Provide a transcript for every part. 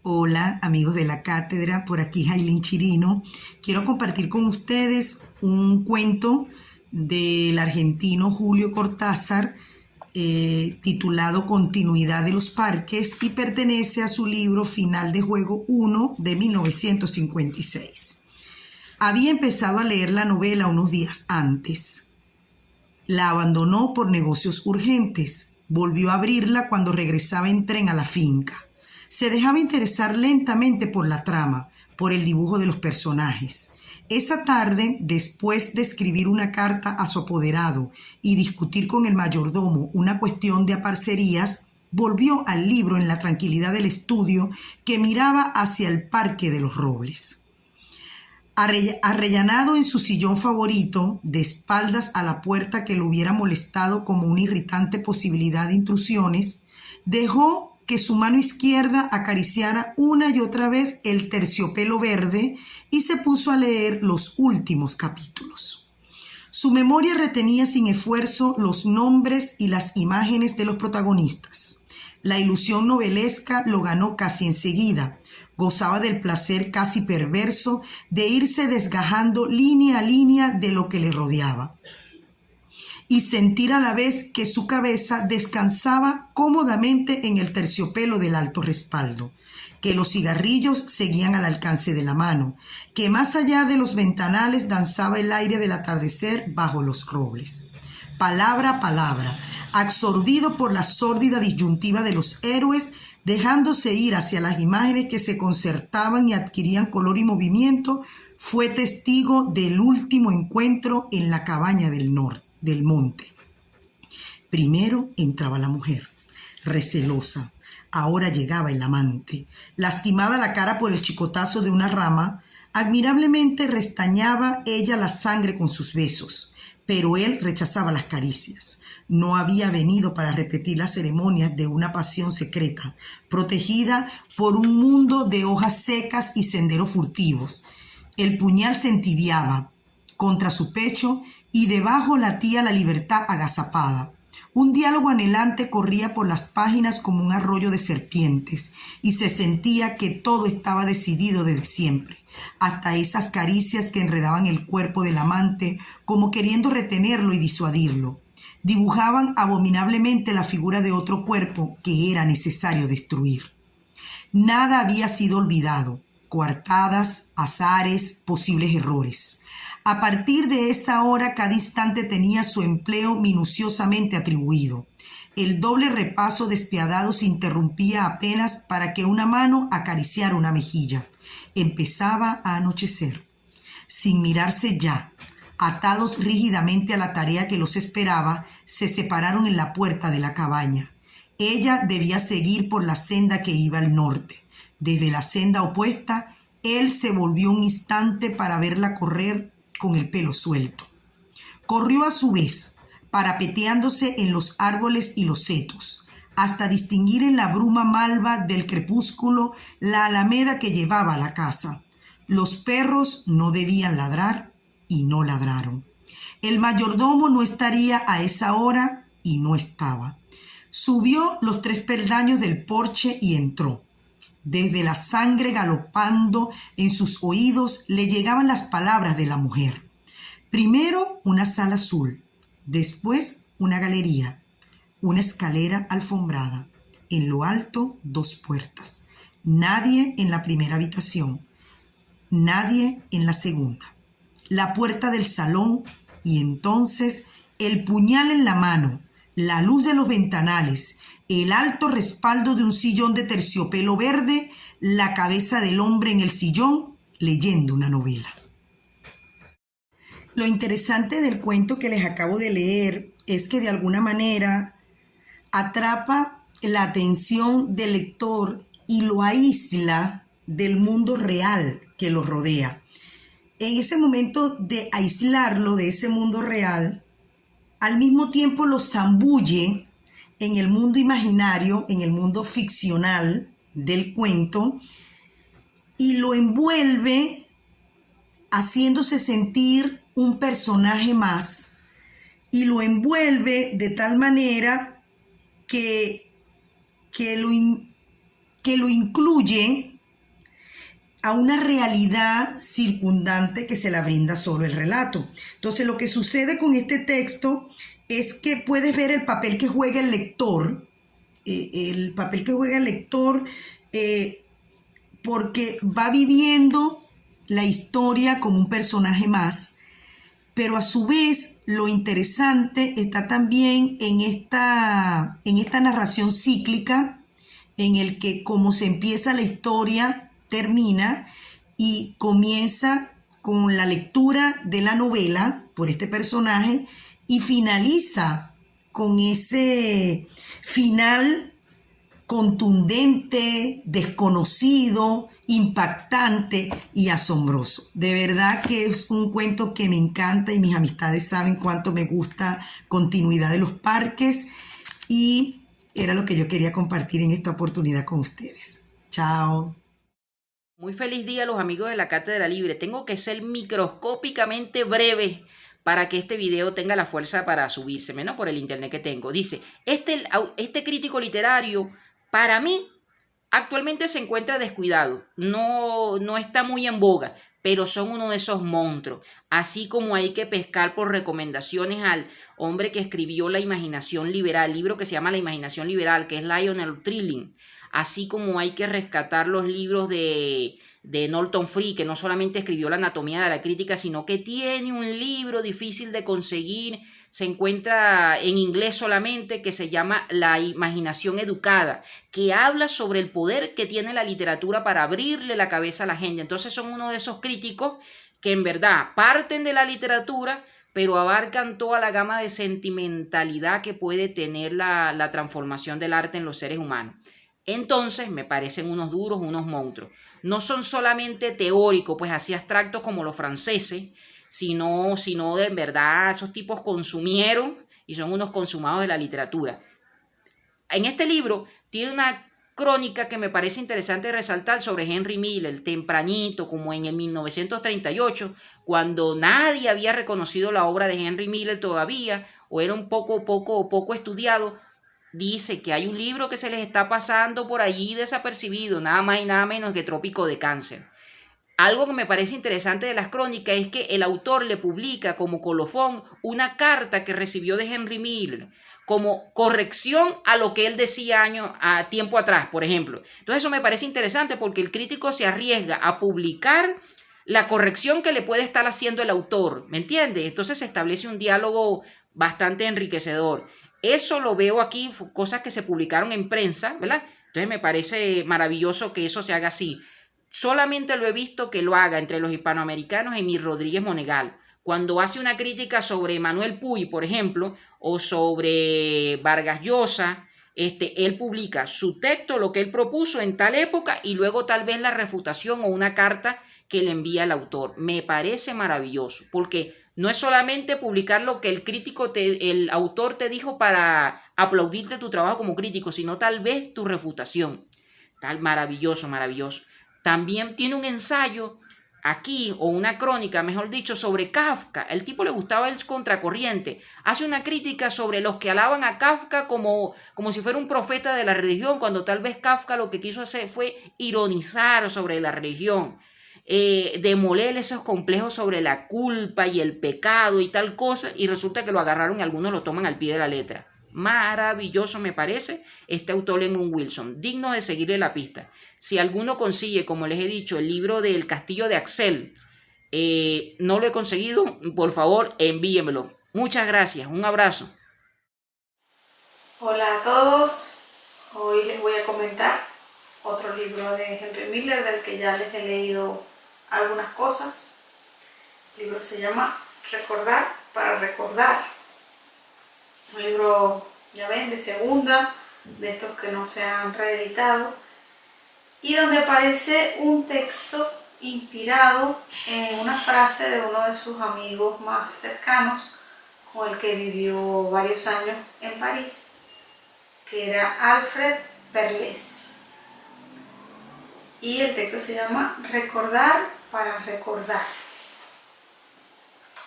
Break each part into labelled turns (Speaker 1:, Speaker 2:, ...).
Speaker 1: Hola amigos de la cátedra, por aquí Jailin Chirino. Quiero compartir con ustedes un cuento del argentino Julio Cortázar titulado Continuidad de los Parques y pertenece a su libro Final de Juego 1 de 1956. Había empezado a leer la novela unos días antes. La abandonó por negocios urgentes. Volvió a abrirla cuando regresaba en tren a la finca. Se dejaba interesar lentamente por la trama, por el dibujo de los personajes. Esa tarde, después de escribir una carta a su apoderado y discutir con el mayordomo una cuestión de aparcerías, volvió al libro en la tranquilidad del estudio que miraba hacia el Parque de los Robles. Arrellanado en su sillón favorito, de espaldas a la puerta que lo hubiera molestado como una irritante posibilidad de intrusiones, dejó que su mano izquierda acariciara una y otra vez el terciopelo verde y se puso a leer los últimos capítulos. Su memoria retenía sin esfuerzo los nombres y las imágenes de los protagonistas. La ilusión novelesca lo ganó casi enseguida. Gozaba del placer casi perverso de irse desgajando línea a línea de lo que le rodeaba y sentir a la vez que su cabeza descansaba cómodamente en el terciopelo del alto respaldo, que los cigarrillos seguían al alcance de la mano, que más allá de los ventanales danzaba el aire del atardecer bajo los robles. Palabra a palabra, absorbido por la sórdida disyuntiva de los héroes, dejándose ir hacia las imágenes que se concertaban y adquirían color y movimiento, fue testigo del último encuentro en la cabaña del monte. Primero entraba la mujer, recelosa. Ahora llegaba el amante. Lastimada la cara por el chicotazo de una rama, admirablemente restañaba ella la sangre con sus besos, pero él rechazaba las caricias. No había venido para repetir las ceremonias de una pasión secreta, protegida por un mundo de hojas secas y senderos furtivos. El puñal se entibiaba contra su pecho y debajo latía la libertad agazapada. Un diálogo anhelante corría por las páginas como un arroyo de serpientes y se sentía que todo estaba decidido desde siempre, hasta esas caricias que enredaban el cuerpo del amante como queriendo retenerlo y disuadirlo. Dibujaban abominablemente la figura de otro cuerpo que era necesario destruir. Nada había sido olvidado, coartadas, azares, posibles errores. A partir de esa hora, cada instante tenía su empleo minuciosamente atribuido. El doble repaso despiadado se interrumpía apenas para que una mano acariciara una mejilla. Empezaba a anochecer. Sin mirarse ya, atados rígidamente a la tarea que los esperaba, se separaron en la puerta de la cabaña. Ella debía seguir por la senda que iba al norte. Desde la senda opuesta, él se volvió un instante para verla correr con el pelo suelto. Corrió a su vez, parapeteándose en los árboles y los setos, hasta distinguir en la bruma malva del crepúsculo la alameda que llevaba a la casa. Los perros no debían ladrar y no ladraron. El mayordomo no estaría a esa hora y no estaba. Subió los 3 peldaños del porche y entró. Desde la sangre galopando en sus oídos le llegaban las palabras de la mujer. Primero una sala azul, después una galería, una escalera alfombrada, en lo alto 2 puertas. Nadie en la primera habitación, nadie en la segunda. La puerta del salón y entonces el puñal en la mano, la luz de los ventanales, el alto respaldo de un sillón de terciopelo verde, la cabeza del hombre en el sillón leyendo una novela. Lo interesante del cuento que les acabo de leer es que de alguna manera atrapa la atención del lector y lo aísla del mundo real que lo rodea. En ese momento de aislarlo de ese mundo real, al mismo tiempo lo zambulle en el mundo imaginario, en el mundo ficcional del cuento, y lo envuelve haciéndose sentir un personaje más, y lo envuelve de tal manera que lo incluye a una realidad circundante que se la brinda solo el relato. Entonces, lo que sucede con este texto es que puedes ver el papel que juega el lector, porque va viviendo la historia como un personaje más, pero a su vez lo interesante está también en esta narración cíclica, en el que como se empieza la historia, termina y comienza con la lectura de la novela por este personaje y finaliza con ese final contundente, desconocido, impactante y asombroso. De verdad que es un cuento que me encanta y mis amistades saben cuánto me gusta Continuidad de los Parques, y era lo que yo quería compartir en esta oportunidad con ustedes. Chao.
Speaker 2: Muy feliz día a los amigos de la Cátedra Libre. Tengo que ser microscópicamente breve para que este video tenga la fuerza para subírseme, ¿no? Por el internet que tengo. Dice, este crítico literario, para mí, actualmente se encuentra descuidado. No está muy en boga, pero son uno de esos monstruos. Así como hay que pescar por recomendaciones al hombre que escribió La Imaginación Liberal, libro que se llama La Imaginación Liberal, que es Lionel Trilling. Así como hay que rescatar los libros de Norton Free, que no solamente escribió La Anatomía de la Crítica, sino que tiene un libro difícil de conseguir, se encuentra en inglés solamente, que se llama La Imaginación Educada, que habla sobre el poder que tiene la literatura para abrirle la cabeza a la gente. Entonces son uno de esos críticos que en verdad parten de la literatura, pero abarcan toda la gama de sentimentalidad que puede tener la transformación del arte en los seres humanos. Entonces me parecen unos duros, unos monstruos. No son solamente teóricos, pues así abstractos como los franceses, sino de en verdad esos tipos consumieron y son unos consumados de la literatura. En este libro tiene una crónica que me parece interesante resaltar sobre Henry Miller, tempranito, como en el 1938, cuando nadie había reconocido la obra de Henry Miller todavía, o era un poco estudiado. Dice que hay un libro que se les está pasando por allí desapercibido, nada más y nada menos que Trópico de Cáncer. Algo que me parece interesante de las crónicas es que el autor le publica como colofón una carta que recibió de Henry Miller como corrección a lo que él decía a tiempo atrás, por ejemplo. Entonces eso me parece interesante porque el crítico se arriesga a publicar la corrección que le puede estar haciendo el autor, ¿me entiendes? Entonces se establece un diálogo bastante enriquecedor. Eso lo veo aquí, cosas que se publicaron en prensa, ¿verdad? Entonces me parece maravilloso que eso se haga así. Solamente lo he visto que lo haga entre los hispanoamericanos Emil Rodríguez Monegal. Cuando hace una crítica sobre Manuel Puy, por ejemplo, o sobre Vargas Llosa, él publica su texto, lo que él propuso en tal época, y luego tal vez la refutación o una carta que le envía el autor. Me parece maravilloso, porque no es solamente publicar lo que el autor te dijo para aplaudirte tu trabajo como crítico, sino tal vez tu refutación. Tal, maravilloso, maravilloso. También tiene un ensayo aquí, o una crónica, mejor dicho, sobre Kafka. El tipo le gustaba el contracorriente. Hace una crítica sobre los que alaban a Kafka como si fuera un profeta de la religión, cuando tal vez Kafka lo que quiso hacer fue ironizar sobre la religión. Demoler esos complejos sobre la culpa y el pecado y tal cosa, y resulta que lo agarraron y algunos lo toman al pie de la letra. Maravilloso me parece este autor Lemon Wilson, digno de seguirle la pista. Si alguno consigue, como les he dicho, el libro del Castillo de Axel, no lo he conseguido, por favor envíenmelo. Muchas gracias, un abrazo.
Speaker 3: Hola a todos, hoy les voy a comentar otro libro de Henry Miller del que ya les he leído algunas cosas. El libro se llama Recordar para recordar. Un libro, ya ven, de segunda, de estos que no se han reeditado, y donde aparece un texto inspirado en una frase de uno de sus amigos más cercanos, con el que vivió varios años en París, que era Alfred Perles. Y el texto se llama Recordar para recordar.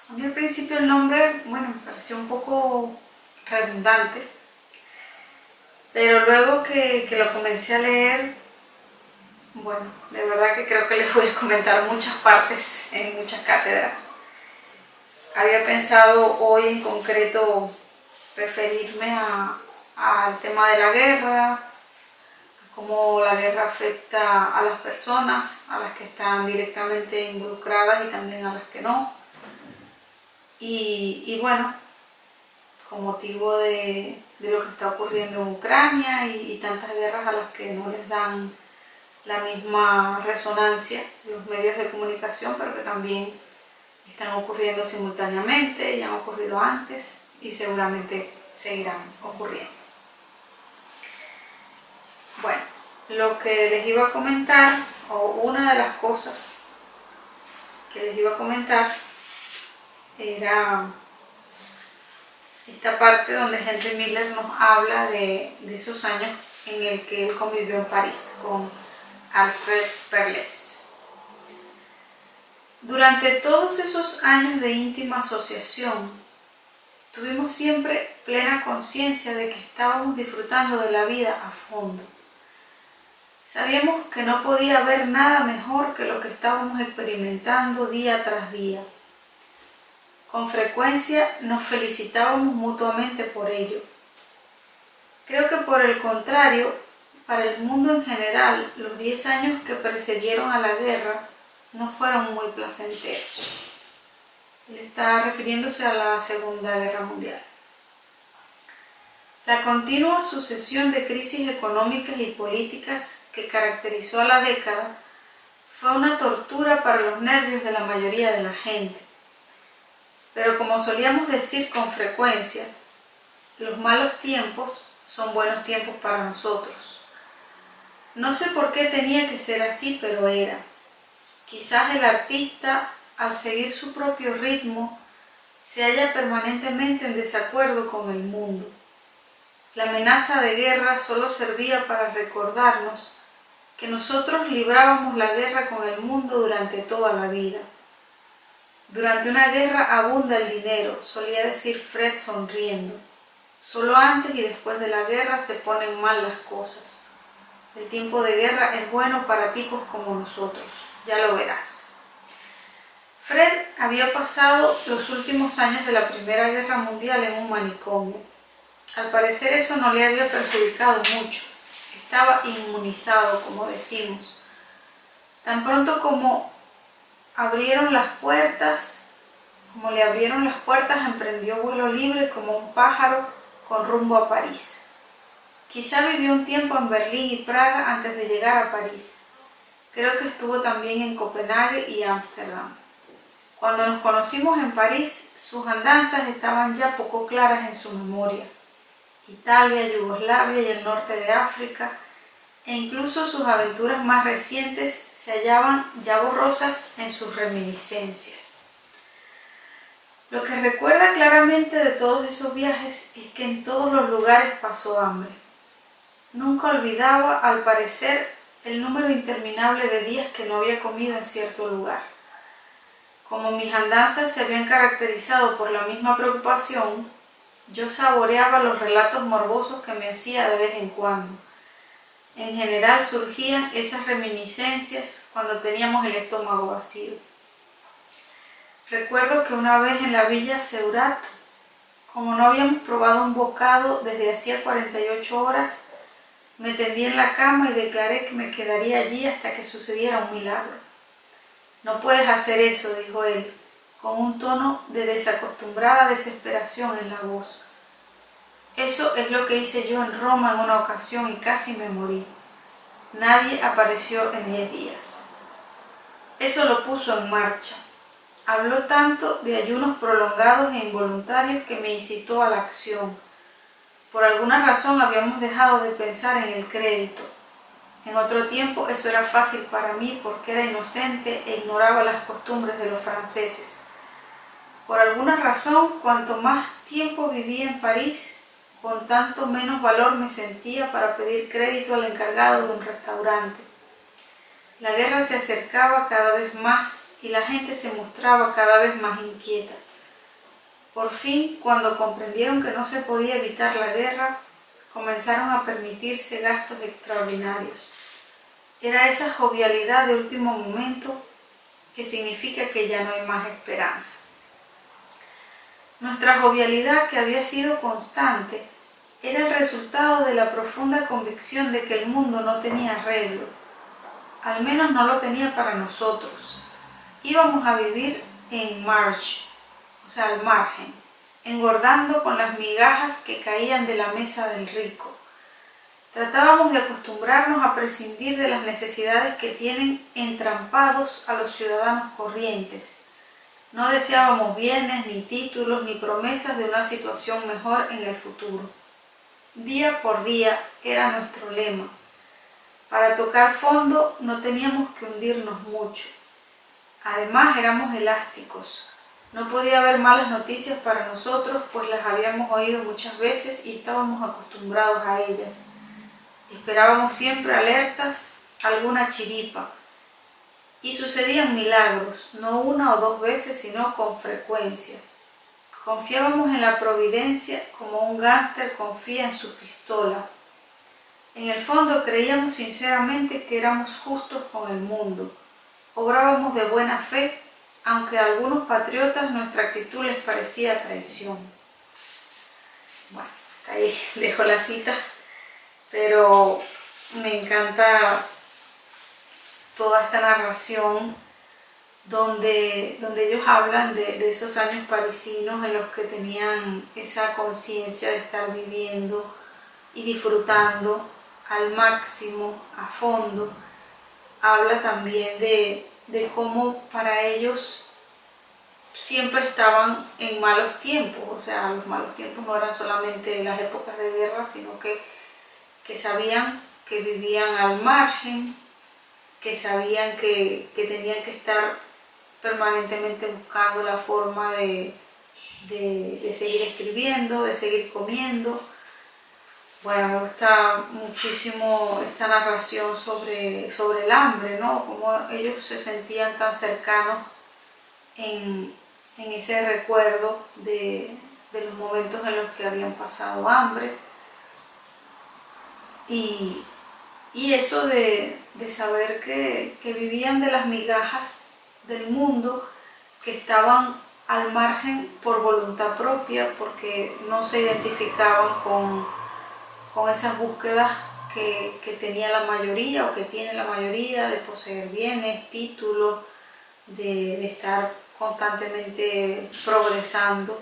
Speaker 3: A mí al principio el nombre, bueno, me pareció un poco redundante, pero luego que lo comencé a leer Bueno, de verdad que creo que les voy a comentar muchas partes en muchas cátedras. Había pensado hoy en concreto referirme al tema de la guerra, cómo la guerra afecta a las personas, a las que están directamente involucradas y también a las que no. Y bueno, con motivo de lo que está ocurriendo en Ucrania y tantas guerras a las que no les dan la misma resonancia los medios de comunicación, pero que también están ocurriendo simultáneamente, ya han ocurrido antes y seguramente seguirán ocurriendo. Bueno, lo que les iba a comentar, o una de las cosas que les iba a comentar, era esta parte donde Henry Miller nos habla de esos años en el que él convivió en París con Alfred Perles. Durante todos esos años de íntima asociación, tuvimos siempre plena conciencia de que estábamos disfrutando de la vida a fondo. Sabíamos que no podía haber nada mejor que lo que estábamos experimentando día tras día. Con frecuencia nos felicitábamos mutuamente por ello. Creo que por el contrario, para el mundo en general, los 10 años que precedieron a la guerra no fueron muy placenteros. Él está refiriéndose a la Segunda Guerra Mundial. La continua sucesión de crisis económicas y políticas que caracterizó a la década fue una tortura para los nervios de la mayoría de la gente. Pero como solíamos decir con frecuencia, los malos tiempos son buenos tiempos para nosotros. No sé por qué tenía que ser así, pero era. Quizás el artista, al seguir su propio ritmo, se halla permanentemente en desacuerdo con el mundo. La amenaza de guerra solo servía para recordarnos que nosotros librábamos la guerra con el mundo durante toda la vida. Durante una guerra abunda el dinero, solía decir Fred sonriendo. Solo antes y después de la guerra se ponen mal las cosas. El tiempo de guerra es bueno para tipos como nosotros, ya lo verás. Fred había pasado los últimos años de la Primera Guerra Mundial en un manicomio. Al parecer eso no le había perjudicado mucho. Estaba inmunizado, como decimos. Tan pronto como le abrieron las puertas, emprendió vuelo libre como un pájaro con rumbo a París. Quizá vivió un tiempo en Berlín y Praga antes de llegar a París. Creo que estuvo también en Copenhague y Ámsterdam. Cuando nos conocimos en París, sus andanzas estaban ya poco claras en su memoria. Italia, Yugoslavia y el norte de África, e incluso sus aventuras más recientes se hallaban ya borrosas en sus reminiscencias. Lo que recuerda claramente de todos esos viajes es que en todos los lugares pasó hambre. Nunca olvidaba, al parecer, el número interminable de días que no había comido en cierto lugar. Como mis andanzas se habían caracterizado por la misma preocupación, yo saboreaba los relatos morbosos que me hacía de vez en cuando. En general surgían esas reminiscencias cuando teníamos el estómago vacío. Recuerdo que una vez en la villa Seurat, como no habíamos probado un bocado desde hacía 48 horas, me tendí en la cama y declaré que me quedaría allí hasta que sucediera un milagro. No puedes hacer eso, dijo él, con un tono de desacostumbrada desesperación en la voz. Eso es lo que hice yo en Roma en una ocasión y casi me morí. Nadie apareció en 10 días. Eso lo puso en marcha. Habló tanto de ayunos prolongados e involuntarios que me incitó a la acción. Por alguna razón habíamos dejado de pensar en el crédito. En otro tiempo eso era fácil para mí porque era inocente e ignoraba las costumbres de los franceses. Por alguna razón, cuanto más tiempo vivía en París, con tanto menos valor me sentía para pedir crédito al encargado de un restaurante. La guerra se acercaba cada vez más y la gente se mostraba cada vez más inquieta. Por fin, cuando comprendieron que no se podía evitar la guerra, comenzaron a permitirse gastos extraordinarios. era esa jovialidad de último momento que significa que ya no hay más esperanza. Nuestra jovialidad, que había sido constante, era el resultado de la profunda convicción de que el mundo no tenía arreglo, al menos no lo tenía para nosotros. Íbamos a vivir en marge, o sea, al margen, engordando con las migajas que caían de la mesa del rico. Tratábamos de acostumbrarnos a prescindir de las necesidades que tienen entrampados a los ciudadanos corrientes. No deseábamos bienes, ni títulos, ni promesas de una situación mejor en el futuro. Día por día era nuestro lema. Para tocar fondo no teníamos que hundirnos mucho. Además éramos elásticos. No podía haber malas noticias para nosotros, pues las habíamos oído muchas veces y estábamos acostumbrados a ellas. Esperábamos siempre alertas, alguna chiripa. Y sucedían milagros, no una o dos veces, sino con frecuencia. Confiábamos en la providencia como un gángster confía en su pistola. En el fondo creíamos sinceramente que éramos justos con el mundo. Obrábamos de buena fe, aunque a algunos patriotas nuestra actitud les parecía traición. Bueno, ahí dejo la cita, pero me encanta toda esta narración donde ellos hablan de esos años parisinos en los que tenían esa conciencia de estar viviendo y disfrutando al máximo, a fondo. Habla también de cómo para ellos siempre estaban en malos tiempos, o sea, los malos tiempos no eran solamente las épocas de guerra, sino que sabían que vivían al margen, que sabían que tenían que estar permanentemente buscando la forma de seguir escribiendo, de seguir comiendo. Bueno, me gusta muchísimo esta narración sobre el hambre, ¿no? Cómo ellos se sentían tan cercanos en ese recuerdo de los momentos en los que habían pasado hambre. Y eso de saber que vivían de las migajas del mundo, que estaban al margen por voluntad propia, porque no se identificaban con esas búsquedas que tenía la mayoría o que tiene la mayoría de poseer bienes, títulos, de estar constantemente progresando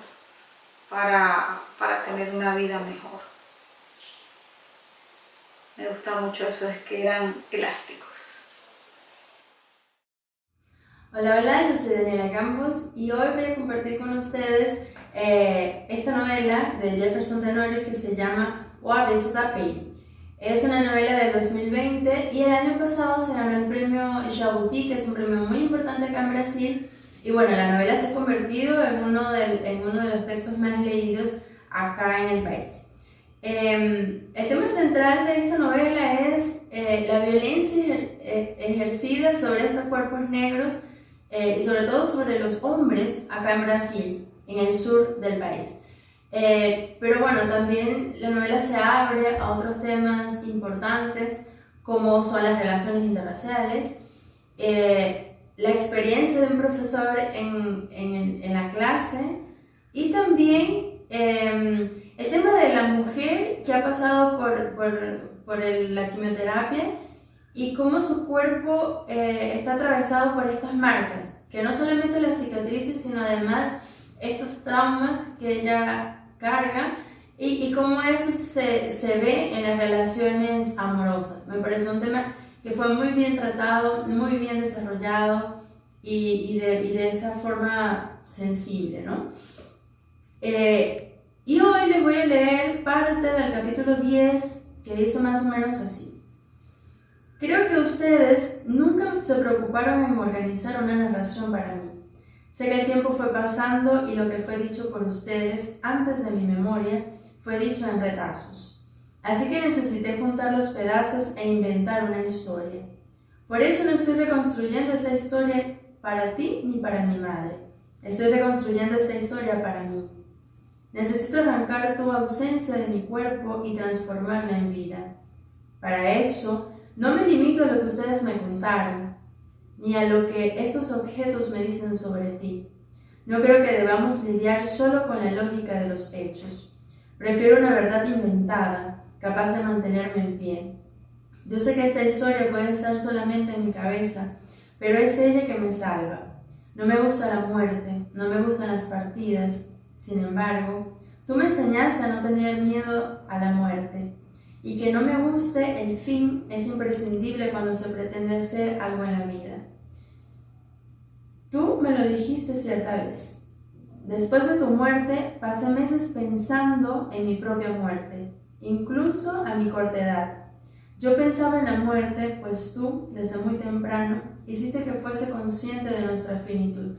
Speaker 3: para tener una vida mejor. Me gusta mucho eso, es que eran elásticos.
Speaker 4: Hola, hola, yo soy Daniela Campos y hoy voy a compartir con ustedes esta novela de Jefferson Tenorio que se llama O Avesso da Pele. Es una novela del 2020 y el año pasado se ganó el premio Jabuti, que es un premio muy importante acá en Brasil. Y bueno, la novela se ha convertido en uno de los textos más leídos acá en el país. El tema central de esta novela es la violencia ejercida sobre estos cuerpos negros y sobre todo sobre los hombres acá en Brasil, en el sur del país. Pero bueno, también la novela se abre a otros temas importantes como son las relaciones interraciales, la experiencia de un profesor en la clase y también el tema de la mujer que ha pasado por la quimioterapia y cómo su cuerpo está atravesado por estas marcas, que no solamente las cicatrices, sino además estos traumas que ella carga y cómo eso se ve en las relaciones amorosas. Me parece un tema que fue muy bien tratado, muy bien desarrollado y de esa forma sensible, ¿no? Y hoy les voy a leer parte del capítulo 10 que dice más o menos así. Creo que ustedes nunca se preocuparon en organizar una narración para mí. Sé que el tiempo fue pasando y lo que fue dicho por ustedes antes de mi memoria fue dicho en retazos. Así que necesité juntar los pedazos e inventar una historia. Por eso no estoy reconstruyendo esa historia para ti ni para mi madre. Estoy reconstruyendo esta historia para mí. Necesito arrancar tu ausencia de mi cuerpo y transformarla en vida. Para eso, No me limito a lo que ustedes me contaron, ni a lo que estos objetos me dicen sobre ti. No creo que debamos lidiar solo con la lógica de los hechos. Prefiero una verdad inventada, capaz de mantenerme en pie. Yo sé que esta historia puede estar solamente en mi cabeza, pero es ella que me salva. No me gusta la muerte, no me gustan las partidas. Sin embargo, tú me enseñaste a no tener miedo a la muerte, y que no me guste el fin es imprescindible cuando se pretende hacer algo en la vida. Tú me lo dijiste cierta vez. Después de tu muerte, pasé meses pensando en mi propia muerte, incluso a mi corta edad. Yo pensaba en la muerte, pues tú, desde muy temprano, hiciste que fuese consciente de nuestra finitud.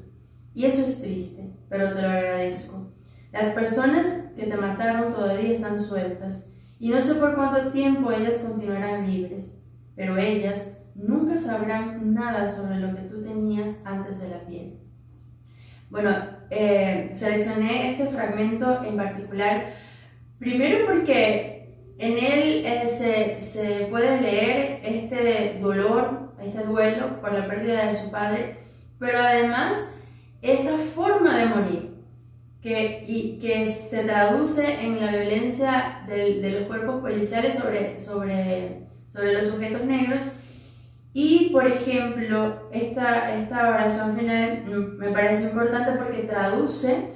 Speaker 4: Y eso es triste, pero te lo agradezco. Las personas que te mataron todavía están sueltas, y no sé por cuánto tiempo ellas continuarán libres, pero ellas nunca sabrán nada sobre lo que tú tenías antes de la piel. Bueno, seleccioné este fragmento en particular, primero porque en él se puede leer este dolor, este duelo por la pérdida de su padre, pero además esa forma de morir que se traduce en la violencia de los cuerpos policiales sobre los sujetos negros. Y, por ejemplo, esta oración final me parece importante porque traduce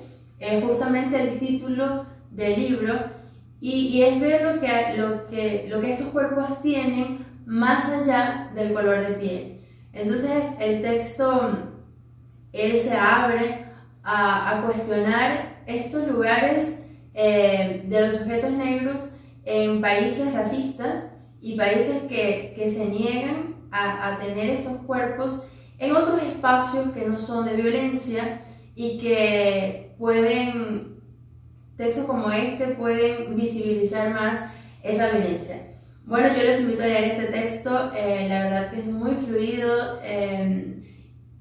Speaker 4: justamente el título del libro y es ver lo que estos cuerpos tienen más allá del color de piel. Entonces, el texto, él se abre a cuestionar estos lugares de los sujetos negros en países racistas y países que se niegan a tener estos cuerpos en otros espacios que no son de violencia y que textos como este pueden visibilizar más esa violencia. Bueno, yo les invito a leer este texto, la verdad que es muy fluido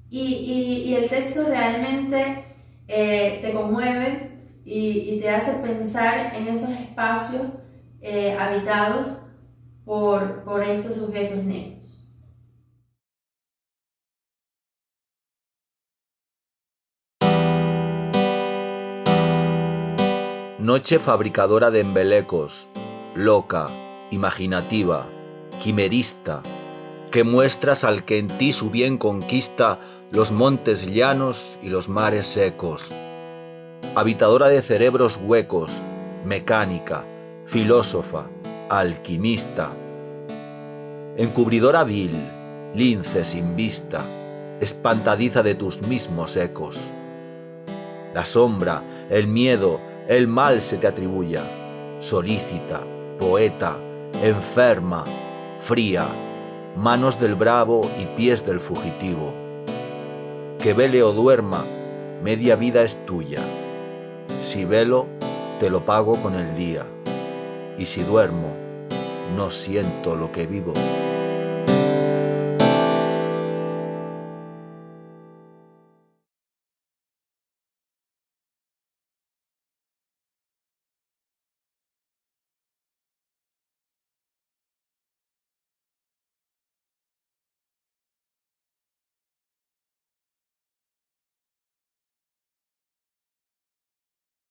Speaker 4: y el texto realmente te conmueve y te hace pensar en esos espacios habitados por estos sujetos negros.
Speaker 5: Noche fabricadora de embelecos, loca, imaginativa, quimerista, que muestras al que en ti su bien conquista los montes llanos y los mares secos. Habitadora de cerebros huecos, mecánica, filósofa, alquimista. Encubridora vil, lince sin vista, espantadiza de tus mismos ecos. La sombra, el miedo, el mal se te atribuya, solícita, poeta, enferma, fría, manos del bravo y pies del fugitivo. Que vele o duerma, media vida es tuya. Si velo, te lo pago con el día, y si duermo, no siento lo que vivo.